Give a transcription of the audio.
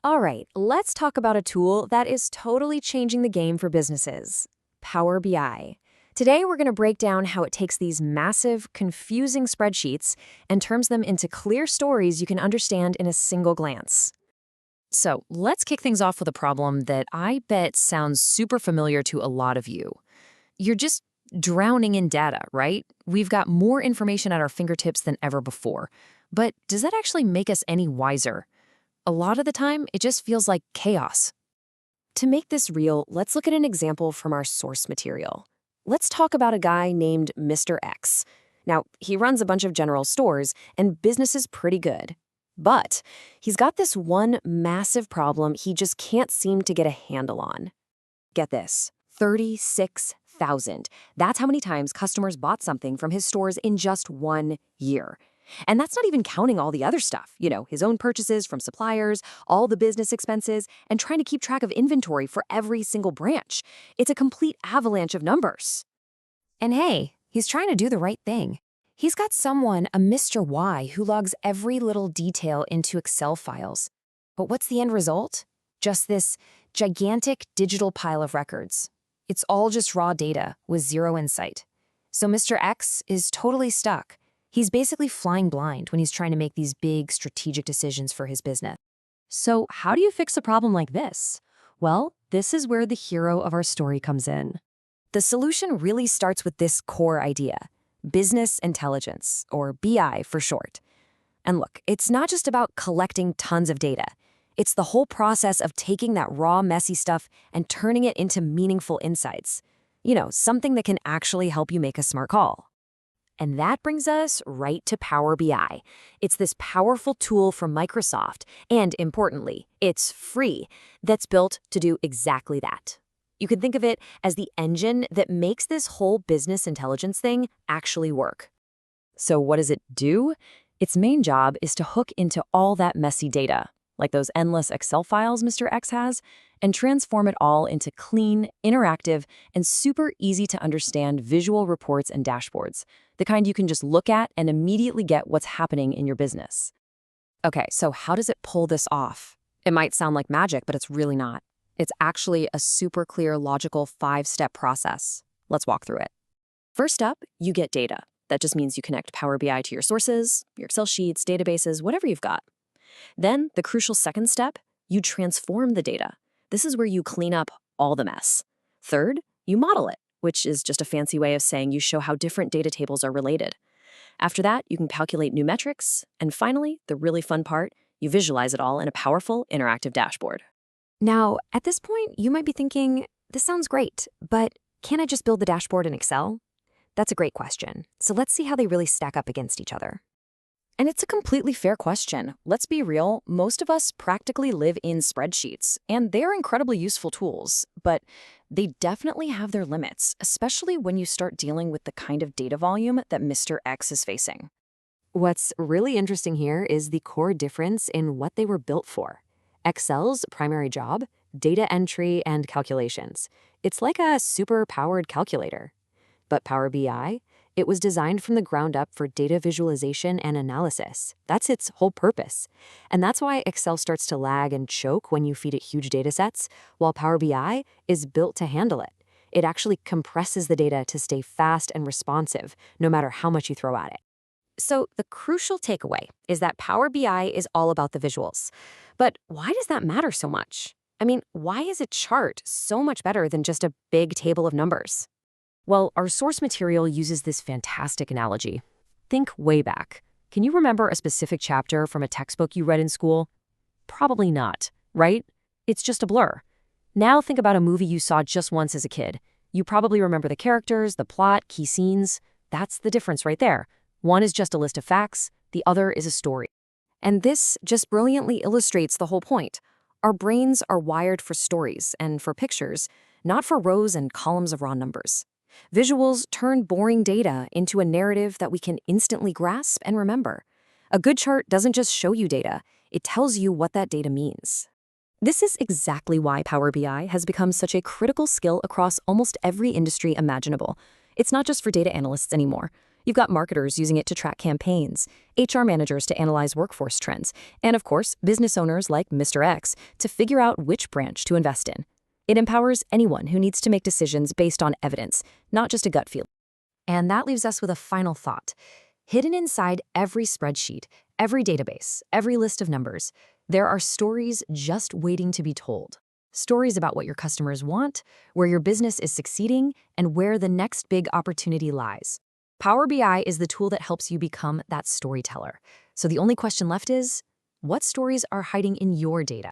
All right, let's talk about a tool that is totally changing the game for businesses: Power BI. Today, we're going to break down how it takes these massive, confusing spreadsheets and turns them into clear stories you can understand in a single glance. So, let's kick things off with a problem that I bet sounds super familiar to a lot of you. You're just drowning in data, right? We've got more information at our fingertips than ever before. But does that actually make us any wiser? A lot of the time, it just feels like chaos. To make this real, let's look at an example from our source material. Let's talk about a guy named Mr. X. Now, he runs a bunch of general stores, and business is pretty good. But he's got this one massive problem he just can't seem to get a handle on. Get this, 36,000. That's how many times customers bought something from his stores in just 1 year. And that's not even counting all the other stuff, his own purchases from suppliers, all the business expenses, and trying to keep track of inventory for every single branch. It's a complete avalanche of numbers. And hey, he's trying to do the right thing. He's got someone, a Mr. Y, who logs every little detail into Excel files. But what's the end result? Just this gigantic digital pile of records. It's all just raw data with zero insight. So Mr. X is totally stuck. He's basically flying blind when he's trying to make these big strategic decisions for his business. So how do you fix a problem like this? Well, this is where the hero of our story comes in. The solution really starts with this core idea: business intelligence, or BI for short. And look, it's not just about collecting tons of data. It's the whole process of taking that raw, messy stuff and turning it into meaningful insights. Something that can actually help you make a smart call. And that brings us right to Power BI. It's this powerful tool from Microsoft, and importantly, it's free, that's built to do exactly that. You can think of it as the engine that makes this whole business intelligence thing actually work. So what does it do? Its main job is to hook into all that messy data, like those endless Excel files Mr. X has, and transform it all into clean, interactive, and super easy to understand visual reports and dashboards, the kind you can just look at and immediately get what's happening in your business. Okay, so how does it pull this off? It might sound like magic, but it's really not. It's actually a super clear, logical 5-step process. Let's walk through it. First up, you get data. That just means you connect Power BI to your sources, your Excel sheets, databases, whatever you've got. Then, the crucial second step, you transform the data. This is where you clean up all the mess. Third, you model it, which is just a fancy way of saying you show how different data tables are related. After that, you can calculate new metrics. And finally, the really fun part, you visualize it all in a powerful, interactive dashboard. Now, at this point, you might be thinking, this sounds great, but can't I just build the dashboard in Excel? That's a great question. So let's see how they really stack up against each other. And it's a completely fair question. Let's be real, most of us practically live in spreadsheets, and they're incredibly useful tools, but they definitely have their limits, especially when you start dealing with the kind of data volume that Mr. X is facing. What's really interesting here is the core difference in what they were built for. Excel's primary job, data entry and calculations. It's like a super-powered calculator. But Power BI, it was designed from the ground up for data visualization and analysis. That's its whole purpose. And that's why Excel starts to lag and choke when you feed it huge data sets, while Power BI is built to handle it. It actually compresses the data to stay fast and responsive, no matter how much you throw at it. So the crucial takeaway is that Power BI is all about the visuals. But why does that matter so much? I mean, why is a chart so much better than just a big table of numbers? Well, our source material uses this fantastic analogy. Think way back. Can you remember a specific chapter from a textbook you read in school? Probably not, right? It's just a blur. Now think about a movie you saw just once as a kid. You probably remember the characters, the plot, key scenes. That's the difference right there. One is just a list of facts, the other is a story. And this just brilliantly illustrates the whole point. Our brains are wired for stories and for pictures, not for rows and columns of raw numbers. Visuals turn boring data into a narrative that we can instantly grasp and remember. A good chart doesn't just show you data, it tells you what that data means. This is exactly why Power BI has become such a critical skill across almost every industry imaginable. It's not just for data analysts anymore. You've got marketers using it to track campaigns, HR managers to analyze workforce trends, and of course, business owners like Mr. X to figure out which branch to invest in. It empowers anyone who needs to make decisions based on evidence, not just a gut feel. And that leaves us with a final thought. Hidden inside every spreadsheet, every database, every list of numbers, there are stories just waiting to be told. Stories about what your customers want, where your business is succeeding, and where the next big opportunity lies. Power BI is the tool that helps you become that storyteller. So the only question left is, what stories are hiding in your data?